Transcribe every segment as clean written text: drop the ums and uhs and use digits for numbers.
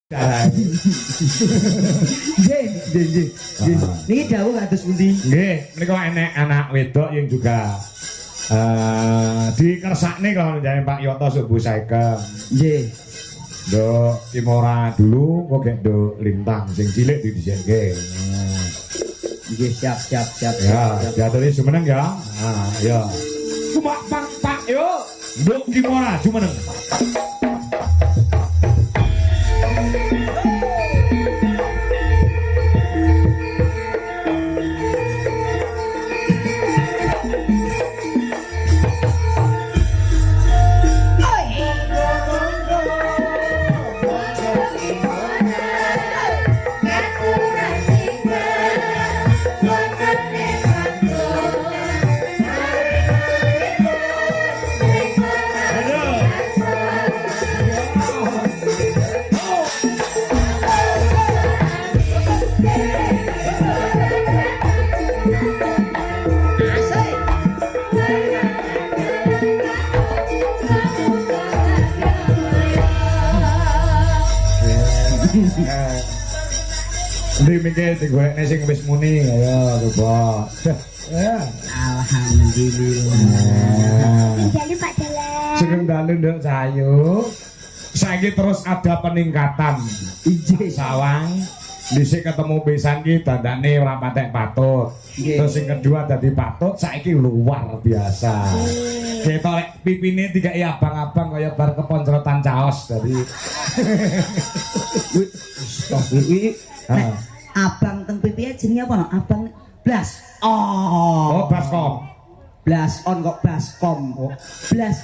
Nggih. Niki dawuh kados pundi? Nggih, menika enek anak wedok yang juga dikersakne kalau jane Pak Yoto subuh saekem. Nggih. Nduk Kimora dulu kok gek nduk Lintang sing cilik didhijenke. Nggih, siap. Ya, diaturi jumeneng ya. Nah, ya. Kumak Pak yo. Nduk Kimora jumeneng. Ndi mikir digolekne sing wis muni ayo coba. Ya. Alhamdulillah. Jadi Pak Dalan. Sugeng dalu nduk Sayu. Saiki terus ada peningkatan. Injih Sawang dhisik ketemu pisan ki dandane ora patek patut. Terus sing kedua dadi patut saiki luar biasa. Ketok lek pipine dikai abang-abang kaya bar keponcrotan caos dadi. Abang teng pipi jenenge apa no? Abang blas. Oh, baskom. Blas on kok baskom. Blas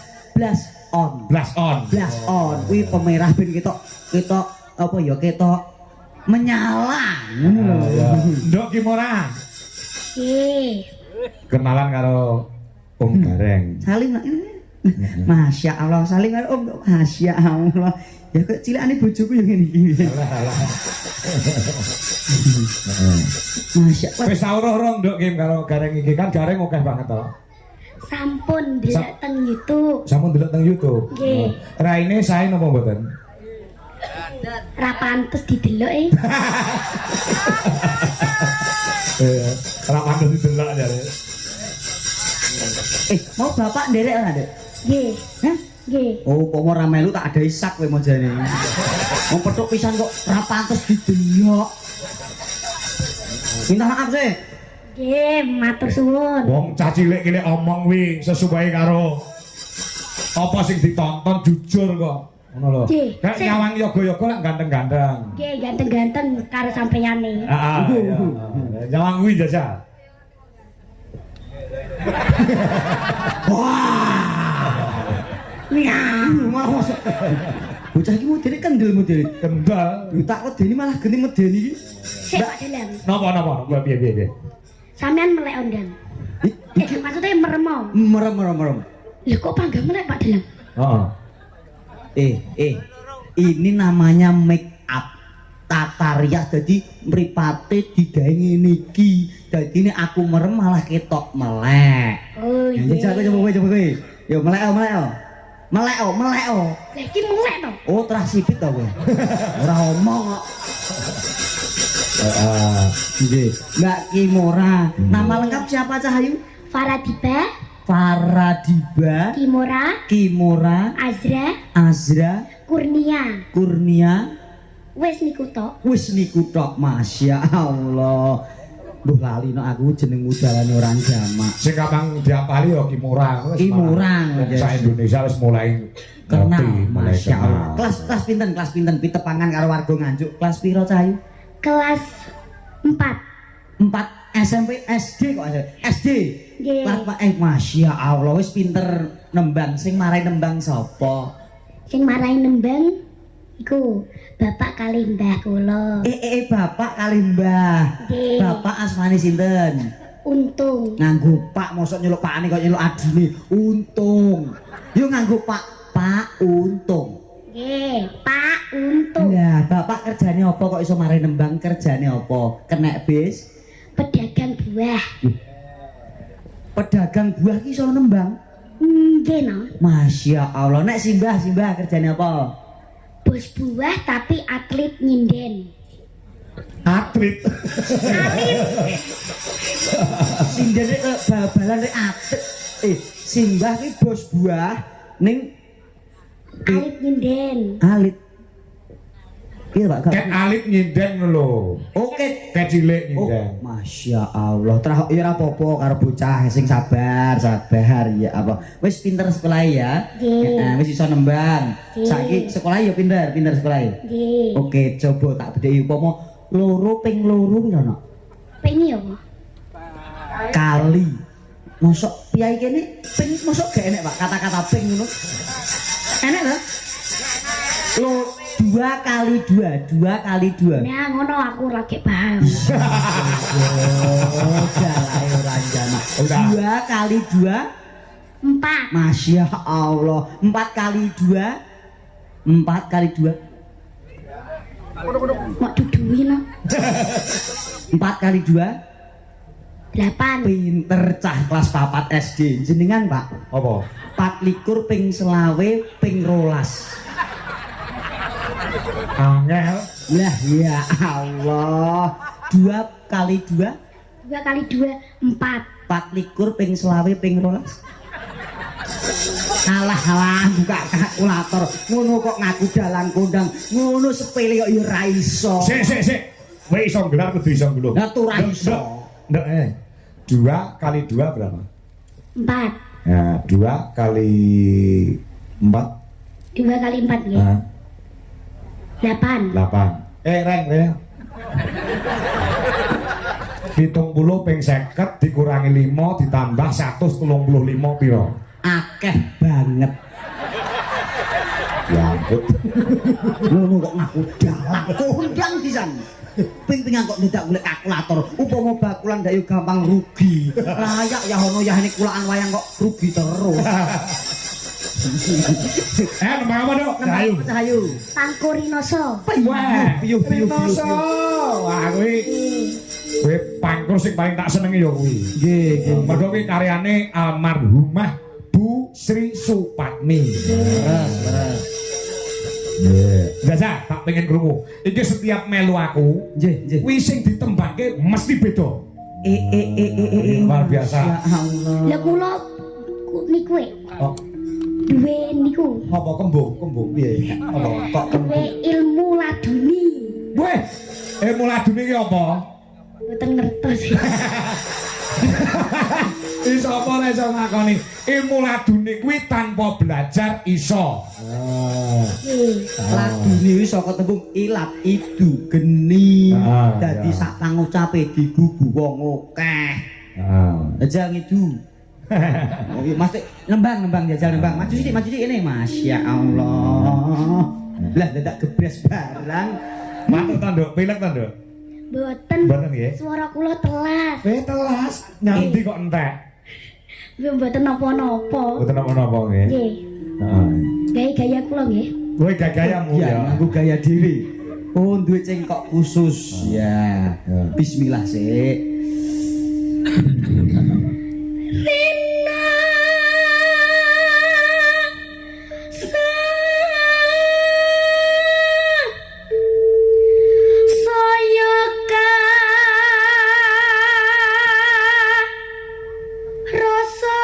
on. Blas on. Blas on. Kuwi pemerah ben ketok apa ya ketok menyala. Ngono lho. Nduk Kimora. Nggih. Kenalan karo Om Gareng. Saling Masya Allah saling karo Om. Masya Allah. Ya kok cilikane bojoku yang ngene iki. Masya Allah. Wis sauro-uro Nduk Kim karo Gareng iki kan Gareng akeh banget to. Sampun delok teng YouTube. Sampun delok teng YouTube. Nggih. Raine sae napa mboten? Ra pantes didelok e. Ora pantes didelok jare. Mau bapak nderek ora, Dek? Nggih. Hah? Nggih. Oh, kok ora melu tak ada isak kowe mojane. Wong petuk pisan kok ora pantes didelok. Minta maaf sih. Nggih, matur suwun. Wong cah cilik ki omong kuwi sesuai karo apa sing ditonton jujur kok. Ngono lho. Nggih. Nek nyawang yoga-yoga lak ganteng-ganteng. Nggih, ganteng-ganteng karo sampeyane. Iya. Nyawang kuwi jajal. Malah masuk. Bocah iki modele kendel. Kendal. Tak kok dene malah geni medeni iki. Sik Pak Dalan. Napa? Piye? Sampean melek ondang. Maksudnya meremo. Merem. Lho kok pangga melek Pak Dalan? Heeh. Ini namanya make up. Tata rias jadi mripate digawe ngene iki. Dadi nek aku merem malah ketok melek. Oh iya. Coba kowe. Yo melek. Melek. Lah iki melek to. Oh, terah sipit to kowe. Ora omong kok. Nggih. Mbak Kimora. Nama lengkap siapa Cahayu? Faradiba, Kimora, Azra, Kurnia. Wis niku tok. Masya Allah. Duh lali no aku jeneng udalane orang jamak. Sing gampang diapali ya Kimura. Kimura. Sa Indonesia wis mulai Kenal, mulai Masya Allah. kenal. Kelas pinten pitepangan karo warga Nganjuk. Kelas piro Cahayu? Kelas 4. 4 SMP SD kok SD. Nggih. Kelas Masya Allah wis pinter nembang. Sing marai nembang sapa? Sing marahi nembang iku bapak kali mbah kula. Bapak kali mbah. Nggih. Bapak asmane sinten? Untung. Nganggo Pak mosok nyeluk pakane kok nyeluk adine. Untung. Yo nganggo Pak Untung. Nggih, Pak Untung. Lah, bapak kerjane apa kok iso mari nembang kerjane apa? Kenek bis? Pedagang buah. Pedagang buah ki iso nembang. Nggih no. Masya Allah. Nek simbah kerjane apa? bos buah tapi atlet nyinden. Atlet. Sindene bal-balan rek atlet. Simbah ki bos buah ning Atlet nyinden. alit. Iya Pak. Ket alit nyinden lho. Oke. Ket cilik Oh, nyinden. Masya Allah. Terus ya ora apa-apa karo bocah sing sabar ya apa. Wis pinter sekolah ya. Nggih. Wis iso nembang. Nggih. Saiki sekolah ya pinter sekolah ya. Nggih. Oke, coba tak bedheki upama loro ping loro piro no? Pengi apa? Kali. Mosok piyai kene ping mosok gak enek Pak kata-kata ping ngono. Enek lho. Lo 2 kali 2 2 kali 2. Nah ngono aku lagi paham. Oh, jalae ora jana. Udah. 2 kali 2 4. Masya Allah 4 kali 2 4 kali 2 Mau duduin no? 4 kali 2 8. pinter cah kelas 4 SD jenengan Pak Apa? 24 ping selawe ping rolas Angel. lah ya Allah 2 kali 2 2 kali 2 4. 24 ping selawe ping rolas alah buka kalkulator ngono kok ngaku dalang kondang ngono sepele kok ya ora iso Sik. Kowe iso gelar kudu iso ngluh. Lah tuh ora iso. Ndak 2 kali 2 berapa? 4. Ya, 2 kali 4. 2 kali 4 ya. 8. 8. Reng ya. 70 ping 50 dikurangi 5 ditambah 135 piro? Akeh banget Ya ampun. ngono kok ngaku dalang kondang pisan ping-pingan kok ndak golek kalkulator upama bakulan ndak yo gampang rugi layak ya ono ya ini kulaan wayang kok rugi terus Nembang apa dok? Ayo. ayo Pangkurinoso. Wah, piyo Wah, kowe pangkur sing paling tak senengi ya kuwi. nggih Mergo kuwi karyane almarhumah Bu Sri Supatmi. leres Jajah, tak pengen krungu. Iki setiap melu aku, nggih kuwi sing ditembangke mesti beda. Luar biasa. ya Allah Lah kula niku Oh, duwe niku. apa kembung piye? Apa kok Duwe ilmu laduni. Weh, muladune iki apa? Mboten ngertos. Iso apa ora iso ngakoni? Ilmu ladune kuwi tanpa belajar iso. Nggih. ladune wis saka tembung ilat idu geni dadi ya. sak pangucape digugu wong akeh aja ngidu oh iya mas nembang jajal nembang maju sini ini Masya Allah lah dadak gebres barang Matur to, Nduk, pilek to, Nduk. Mboten. Mboten nggih. Suara kula telas. Telas, nyambi kok entek. Mboten napa-napa. Mboten napa-napa nggih. Nggih. Heeh. Gaya-gaya kula nggih. Kowe gagayamu ya ya. nganggo gaya dhewe oh duwe cengkok khusus ya bismillah sik Rina Sayaka Rasa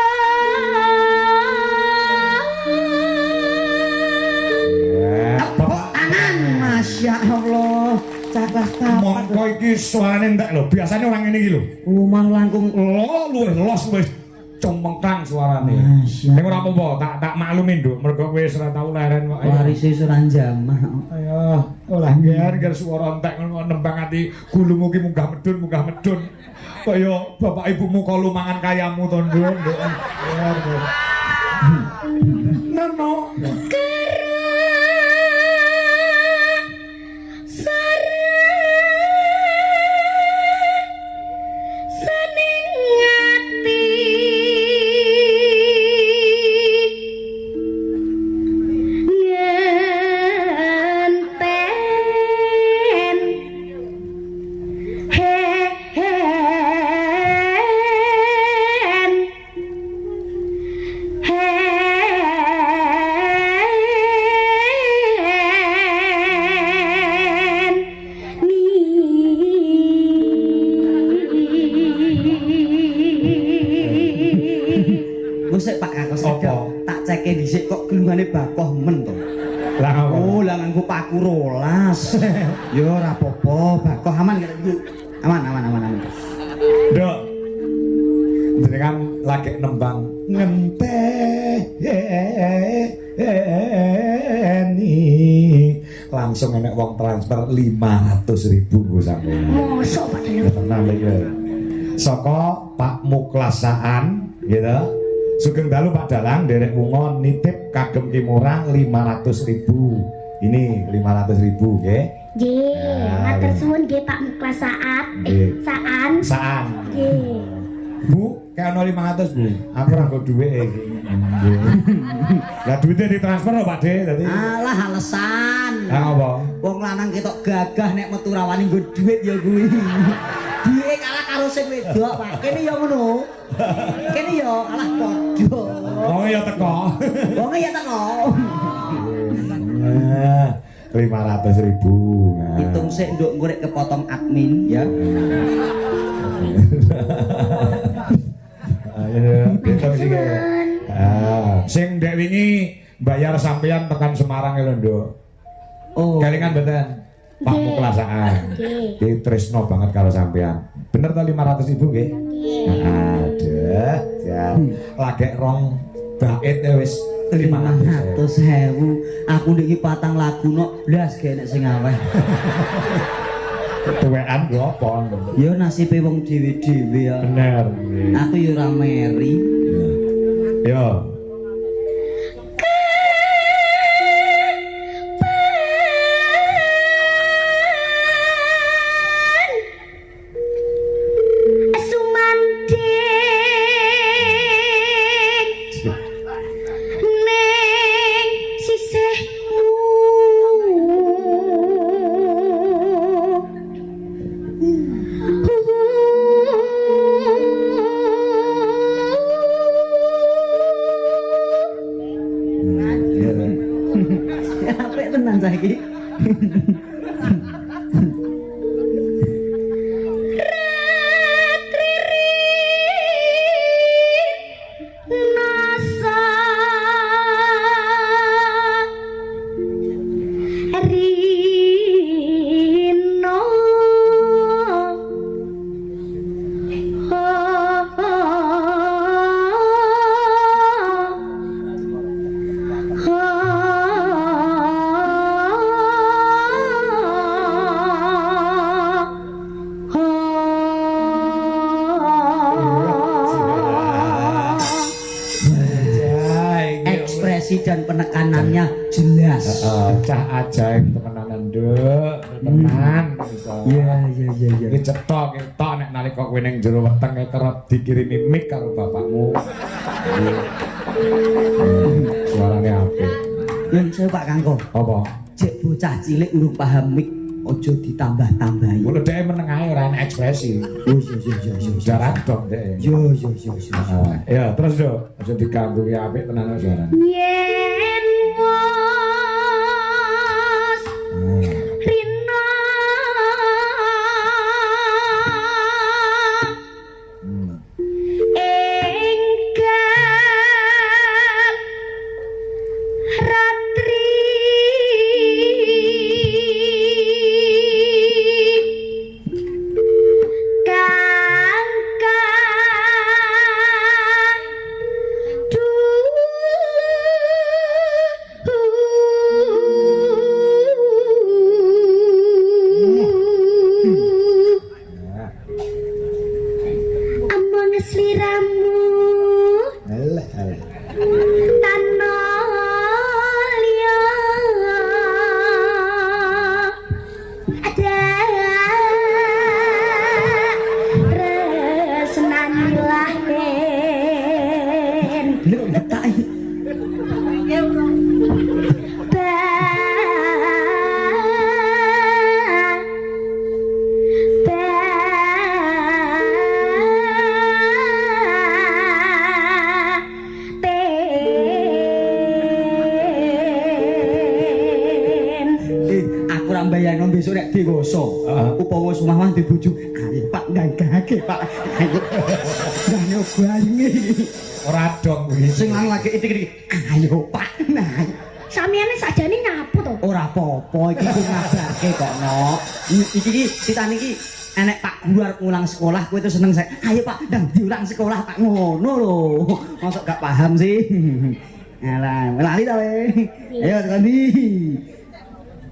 tangan Masya Allah caklas tapat Mongko iki suarane entek lho. Biasane orang ngene iki lho. rumah langkung Luwih los luwih cemengkang suarane. Masya. Ning ora apa-apa, tak maklumin, Nduk. Mergo kowe wis ora tau leren kok. warise suranjamah Ayo, olah ngger suara entek ngono nembang ati gulumu ki munggah medun. Kaya bapak ibumu kalu mangan kayamu to, Nduk. Nono. dhisik kok gelungane bakoh men to. Lah apa? Oh, lah nganggo paku rolas. Yo ora apa-apa, bakoh aman gak Bu? Aman. Dok. Jenengan lagi nembang ngenteni langsung enek wong transfer 500.000 Gus sampeyan. Mosok Pak Dalang. Tenang iki. Saka Pak Muklasaan gitu. Sugeng dalu Pak Dalang derek wungo nitip kagem Kimurang 500.000. Ini 500.000 nggih. Nggih, matur suwun nggih Pak Muklas Saat. Saan. Saan. Nggih. Bu, kayak 500 Bu. Aku ora nggo dhuwit iki. Lah duitnya ditransfer lho Pak De tadi. Alah alasan. Lah apa? Wong lanang ketok gagah nek metu rawani nggo dhuwit ya kuwi. Duwe kalah karo sing wedok, Pak. Kene ya ngono. Kene ya alah padha. Oh ya teko. Wong ya teko. 500.000. Hitung sik nduk engko rek kepotong admin ya. Ayo, hitung sik. Sing ndek wingi bayar sampeyan tekan Semarang lho, Nduk. Oh. Kelingan mboten? Pak Muklasaan. Nggih. Tresno banget karo sampeyan. Bener to 500.000 nggih? Aduh, ya. Lagek rong bait wis 500.000. Aku ndek iki 4 lagu nok blas ge nek sing aweh. Tuwekan lho apa? Ya nasibe wong dhewe-dhewe ya. Bener. Aku ya ora meri. Yo. Apik tenan saiki. Dan penekanannya jelas. Cah ajaib temenan Nduk, tenan. Iya. Iki cetok ketok nek nalika kowe ning jero weteng kerep dikirimi mic karo bapakmu. Suarane apik. Yen saya Pak Kangko. Apa? Cek bocah cilik urung paham mic, ojo ditambah-tambahi. Kulo dhek meneng ae ora enek ekspresi. Yo. Jarak dong dhek. Yo. Ya, terus Nduk, aja diganggu apik tenan suarane. Yen was rina enggal ratri besok nek dewasa upama wis omah di bojo ayo Pak gagake Pak. Ayo. Lah nyobangi. Ora dong kuwi. Sing lagi iki. Ayo Pak. Nah. Sampeyan sakjane nyapu to? Ora apa-apa iki ku ngabarke kok, Nok. Iki titane iki enek Pak Guru arep ngulang sekolah, kowe itu seneng saya. Ayo Pak, ndang diulang sekolah Pak ngono lho. Mosok gak paham sih. Alah, lali ta we. Ayo tekan ndi.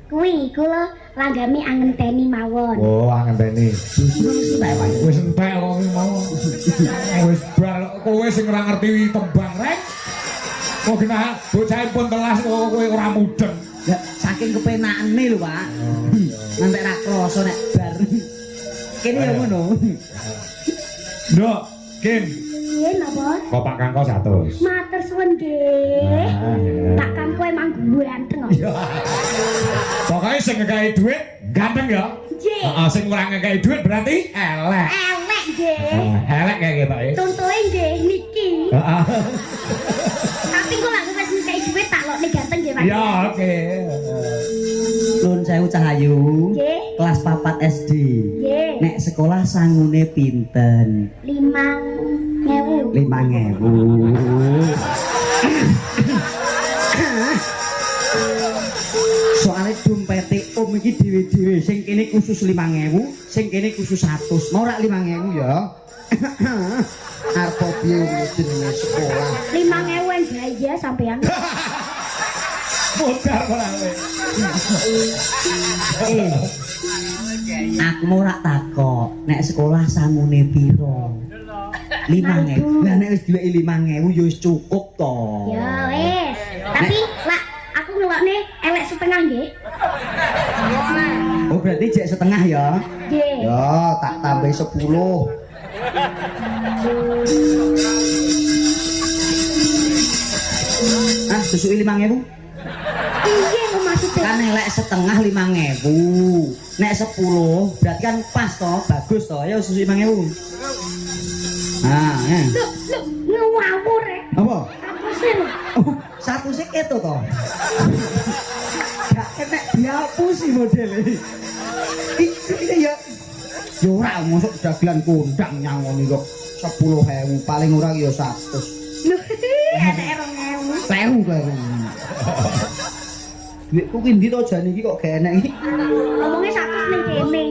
Kuwi kula langgami angenteni mawon. Oh, angenteni. Wis entek Pak. Wis entek kok mau. Wis bar kowe sing ora ngerti tembang rek. Kok kena bocah pun telas kok kowe ora mudeng. Ya saking kepenakane lho Pak. Nanti ra krasa nek bar. Kene ya ngono. Nduk, Kim. Piye napa? Kopak kangko 100. Matur suwun nggih. Pak Kangko emang ganteng kok. Pokoknya sing ngekei duit ganteng ya. Nggih. Heeh, sing ora ngekei duit berarti elek. Elek nggih. Elek kayak gitu ya. Contohe nggih niki. Heeh. Tapi kok lak wis ngekei duit tak lokne ganteng nggih Pak. Ya, oke. Nun sewu Cahayu. Nggih. Kelas 4 SD. Nggih. Nek sekolah sangune pinten? 5.000. 5.000. Soale dompete om iki dhewe-dhewe, sing kene khusus 5.000, sing kene khusus 100. Mau rak 5.000 ya. Arep piye jenenge sekolah? 5.000 gaya sampean. Modal ora kowe. Aku mau rak takok, nek sekolah sangune piro? 5.000. Lah nek wis diweki 5.000 ya wis cukup to. Ya wis. Tapi lak aku ngelokne elek setengah nggih. Oh berarti jek setengah ya? Nggih. Ya tak tambah 10. Ah, susuki 5.000. Piye kok maksudnya? Kan elek setengah 5.000. Nek 10 berarti kan pas toh, bagus toh. Ya susuki 5.000. Nah, ya. Lho ngawur rek. Apa? Apa sih lho? Oh, satu sik itu toh. Gak kena dihapusi modele. Iki ya. Yo ora mosok dagelan kondang nyangoni kok 10.000 paling ora ya 100. Lho, ada 2.000. Kleru. Duitku ki ndi to jane iki kok gak enek iki. Ngomongnya 100 ning kene.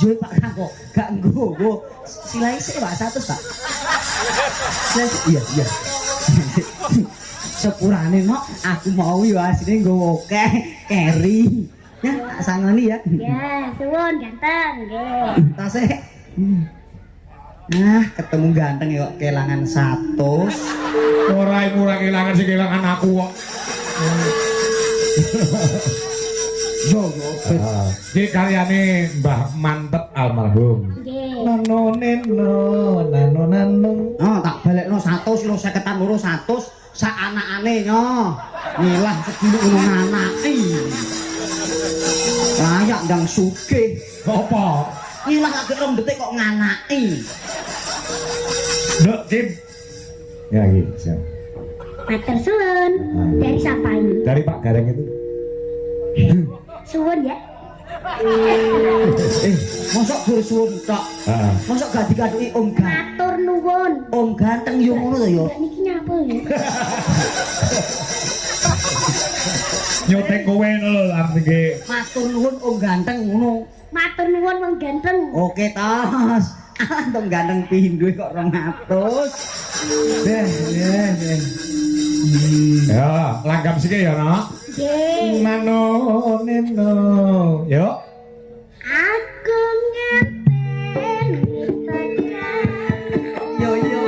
Yo Pak Kangko, gak nggo. Silai sik Pak 100 Pak. Iya. Sepurane nok aku mau yo asine nggo akeh keri. Ya, tak sangoni ya. Ya, suwun ganteng nggih. Tase. Nah, ketemu ganteng ya kok kelangan 100. Ora iku ora kelangan sing kelangan aku kok. Yo. Iki karyane Mbah Mantep almarhum. Nggih. Nano. Oh, tak balekno 100 kilo 52 loro 100 sak anakane nyo. Ngilah sedulur ngono anake. Layak ndang sugih. Apa? Ngilah agek 2 detik kok nganaki. Nduk, Kim. Ya iki, siap. Matur suwun. Dari siapa ini? Dari Pak Gareng itu. Suwun ya. Mosok bersuwun tok. Heeh. Mosok gak dikaduki Om Ganteng. Matur nuwun. Om Ganteng yo ngono to yo. Lah niki nyapa ya? Nyotek kowe lho artine. Matur nuwun Om Ganteng ngono. Matur nuwun wong ganteng. Oke tos. Om Ganteng pindho kok 200. Deh. Ya, langgam siki ya, Nok. Nggih. Nano. Yo. Aku ngaten tekan. Yo. Koyo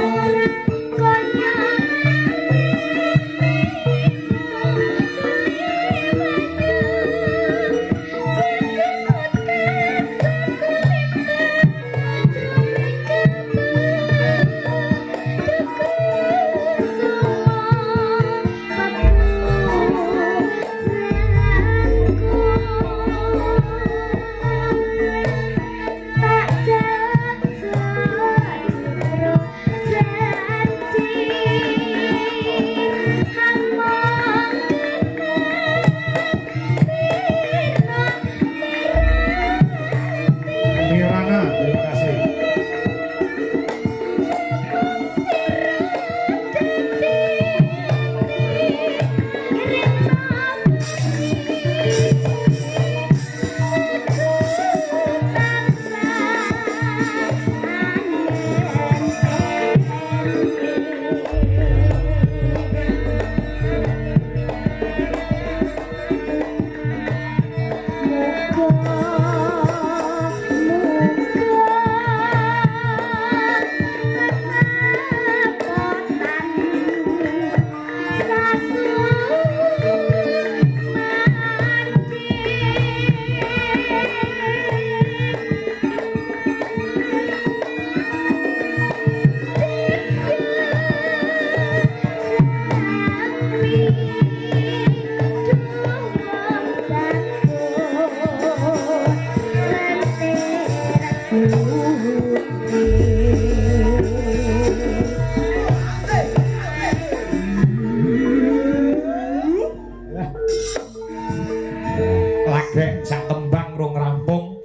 Lagek sak tembang rong rampung.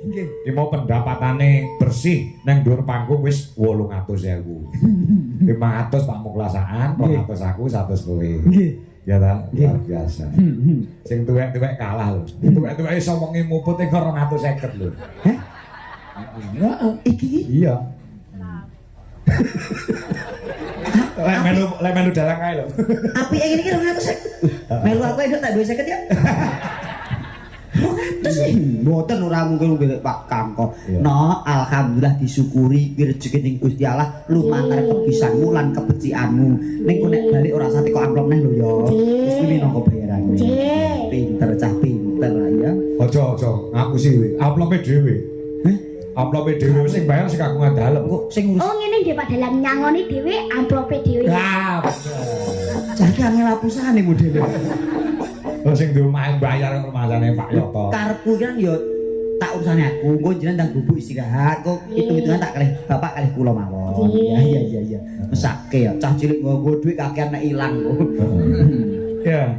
Imo pendapatane bersih nang dhuwur panggung wis 800.000. 500 pamuklasaan, 200 aku, 100 kowe. Ya ta, luar biasa. Sing tuwek-tuwek kalah lho. Tuwek-tuwek iso wengi muput ing 250 lho. Hah? Iki? Iya. Lek melu dalang kae lho. Api yang ini kan 250. Melu aku edok tak 250 ya. 200 sih. Mboten ora mungkin golek Pak Kang kok. No, alhamdulillah disyukuri rezeki ning Gusti Allah lumantar kebisanmu lan kebecikanmu. Ning kok nek balik ora sate kok amplop neh lho ya. Wis kuwi nang bayarane. Pinter cah pinter ya. Aja ngaku sih amplope dhewe. Heh? Amplope dhewe sing bayar sing kagungan dalem kok. Sing ngurus. Oh ngene nggih Pak dalam nyangoni dhewe amplope dhewe. Lah. Jane angel apusane modele. Oh sing di omah bayar rumasane Pak Yoto. Karepku kan ya tak urusane aku, engko jenengan ndang bubuk istirahat, kok hitung-hitungan tak kalih bapak kalih kula mawon. Iya. Mesake ya, cah cilik nggo dhuwit kakean nek ilang kok. Ya.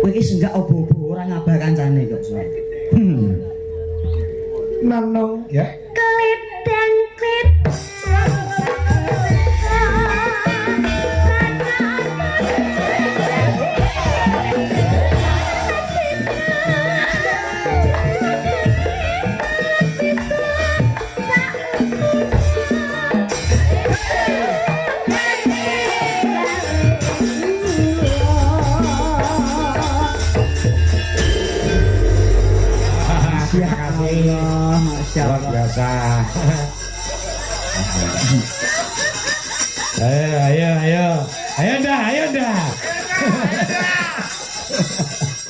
Kowe iki senggak obo-obo ora ngabar kancane kok, Soe. Nanong ya. Klit dan klit. Masya Allah, Masya luar Allah. biasa. Ayo dah.